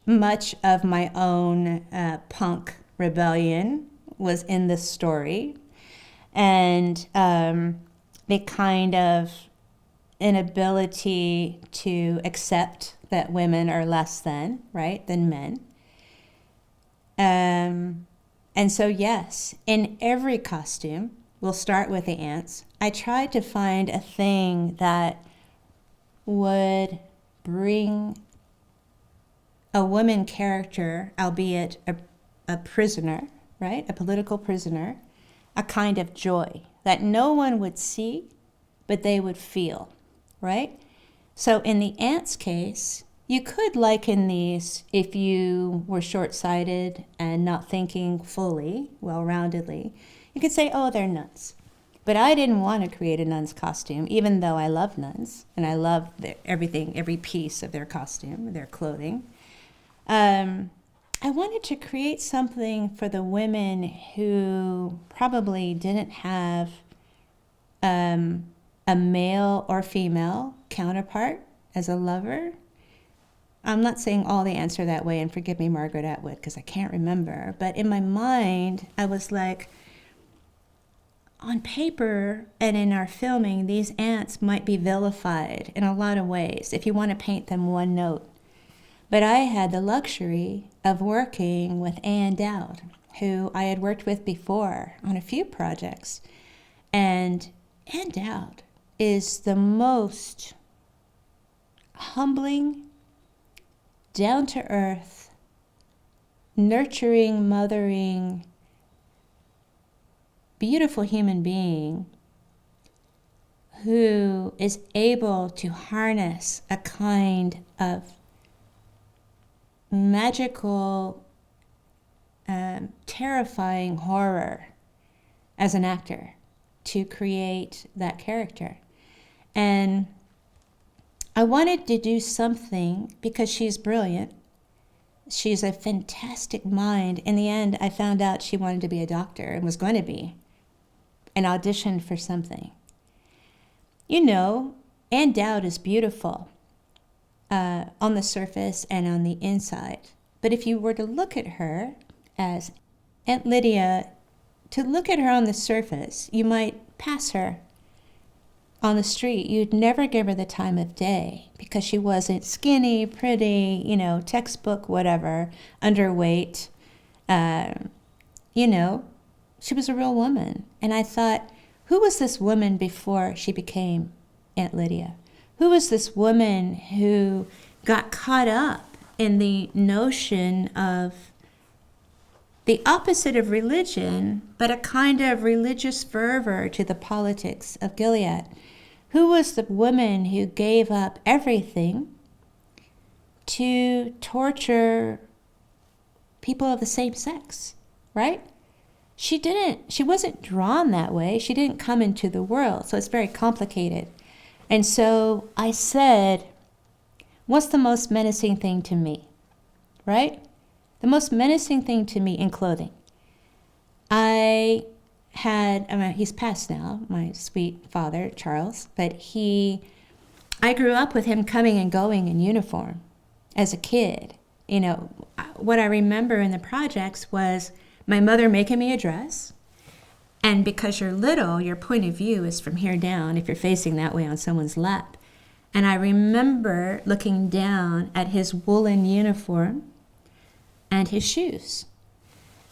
much of my own punk rebellion was in this story. And the kind of inability to accept that women are less than, right, than men. And so, yes, in every costume, we'll start with the ants. I tried to find a thing that would bring a woman character, albeit a prisoner, right, a political prisoner, a kind of joy that no one would see, but they would feel, right? So in the ants case, you could liken these, if you were short-sighted and not thinking fully, well-roundedly, you could say, oh, they're nuns. But I didn't want to create a nun's costume, even though I love nuns, and I love everything, every piece of their costume, their clothing. I wanted to create something for the women who probably didn't have a male or female counterpart as a lover. I'm not saying all the ants are that way, and forgive me, Margaret Atwood, because I can't remember. But in my mind, I was like, on paper and in our filming, these ants might be vilified in a lot of ways if you want to paint them one note. But I had the luxury of working with Ann Dowd, who I had worked with before on a few projects. And Ann Dowd is the most humbling, down-to-earth, nurturing, mothering, beautiful human being who is able to harness a kind of magical, terrifying horror as an actor to create that character. And I wanted to do something because she's brilliant. She's a fantastic mind. In the end, I found out she wanted to be a doctor and was going to be, and auditioned for something. You know, Ann Dowd is beautiful on the surface and on the inside. But if you were to look at her as Aunt Lydia, to look at her on the surface, you might pass her on the street. You'd never give her the time of day because she wasn't skinny, pretty, textbook, whatever, underweight. She was a real woman. And I thought, who was this woman before she became Aunt Lydia? Who was this woman who got caught up in the notion of the opposite of religion, but a kind of religious fervor to the politics of Gilead? Who was the woman who gave up everything to torture people of the same sex, right? She wasn't drawn that way. She didn't come into the world, so it's very complicated. And so I said, what's the most menacing thing to me, right? The most menacing thing to me in clothing. He's passed now, my sweet father, Charles, but I grew up with him coming and going in uniform as a kid. What I remember in the projects was my mother making me a dress. And because you're little, your point of view is from here down if you're facing that way on someone's lap. And I remember looking down at his woolen uniform and his shoes.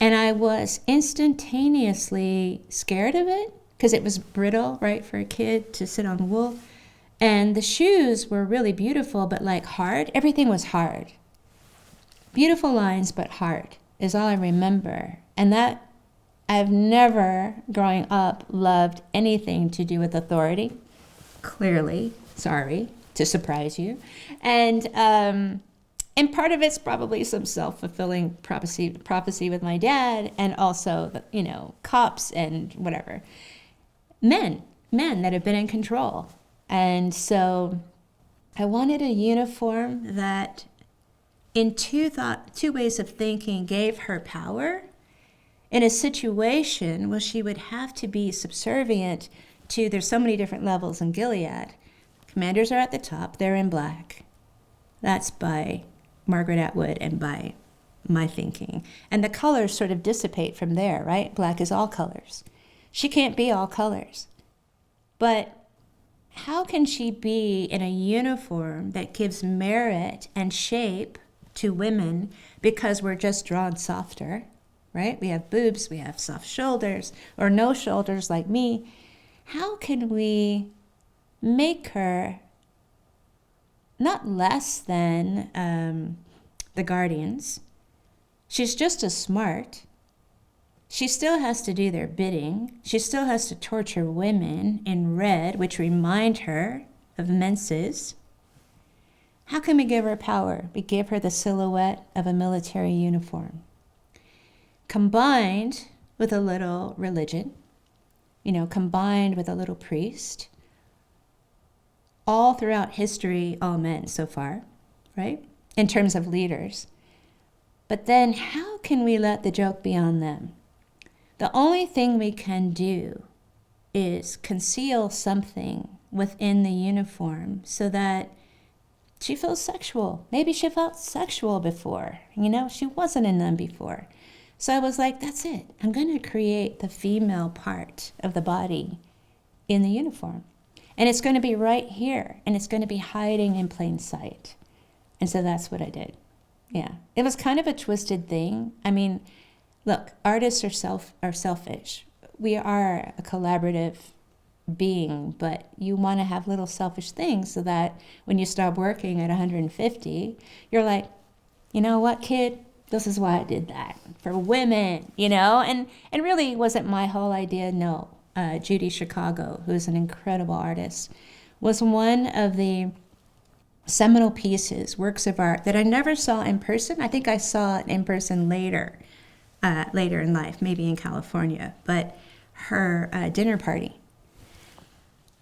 And I was instantaneously scared of it because it was brittle, right, for a kid to sit on wool. And the shoes were really beautiful, but like hard. Everything was hard. Beautiful lines, but hard is all I remember. And that I've never, growing up, loved anything to do with authority. Clearly, sorry to surprise you. And part of it's probably some self-fulfilling prophecy with my dad, and also, cops and whatever. Men that have been in control. And so I wanted a uniform that, in two ways of thinking, gave her power in a situation where she would have to be subservient to, there's so many different levels in Gilead. Commanders are at the top, they're in black. That's by Margaret Atwood and by my thinking. And the colors sort of dissipate from there, right? Black is all colors. She can't be all colors. But how can she be in a uniform that gives merit and shape to women because we're just drawn softer, right? We have boobs, we have soft shoulders, or no shoulders like me. How can we make her not less than the Guardians? She's just as smart. She still has to do their bidding. She still has to torture women in red, which remind her of menses. How can we give her power? We give her the silhouette of a military uniform, combined with a little religion, combined with a little priest. All throughout history, all men so far, right? In terms of leaders. But then how can we let the joke be on them? The only thing we can do is conceal something within the uniform so that she feels sexual. Maybe she felt sexual before. She wasn't in them before. So I was like, that's it. I'm going to create the female part of the body in the uniform. And it's going to be right here. And it's going to be hiding in plain sight. And so that's what I did. Yeah. It was kind of a twisted thing. I mean, look, artists are selfish. We are a collaborative being, but you want to have little selfish things so that when you start working at 150, you're like, you know what, kid? This is why I did that. For women, And really it wasn't my whole idea, no. Judy Chicago, who's an incredible artist, was one of the seminal pieces, works of art that I never saw in person. I think I saw it in person later in life, maybe in California, but her dinner party.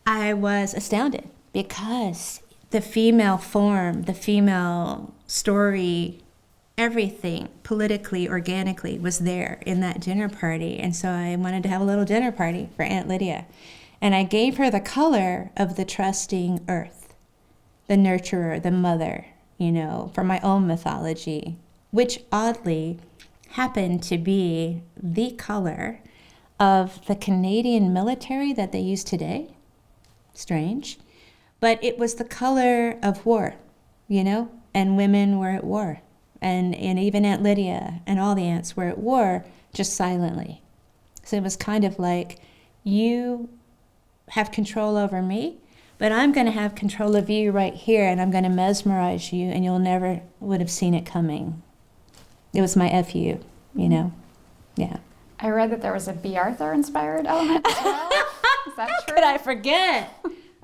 I was astounded because the female form, the female story, everything politically, organically was there in that dinner party. And so I wanted to have a little dinner party for Aunt Lydia. And I gave her the color of the trusting earth, the nurturer, the mother, for my own mythology, which oddly happened to be the color of the Canadian military that they use today. Strange. But it was the color of war, and women were at war. And even Aunt Lydia and all the aunts were at war, just silently. So it was kind of like, you have control over me, but I'm going to have control of you right here, and I'm going to mesmerize you, and you'll never would have seen it coming. It was my FU, Yeah. I read that there was a B. Arthur inspired element as well. Is that How true? could I forget?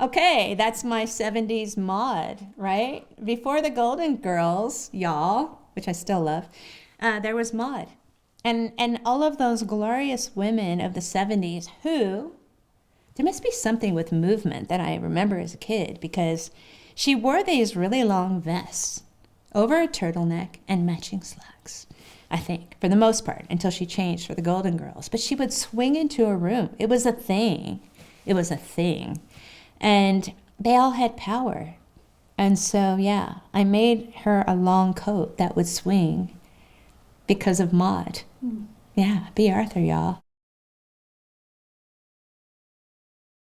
Okay, that's my 70s mod, right? Before the Golden Girls, y'all, which I still love, there was Maud. And all of those glorious women of the 70s who, there must be something with movement that I remember as a kid, because she wore these really long vests over a turtleneck and matching slacks, I think, for the most part, until she changed for the Golden Girls. But she would swing into a room. It was a thing. It was a thing. And they all had power. And so, yeah, I made her a long coat that would swing because of Maud. Yeah, B. Arthur, y'all.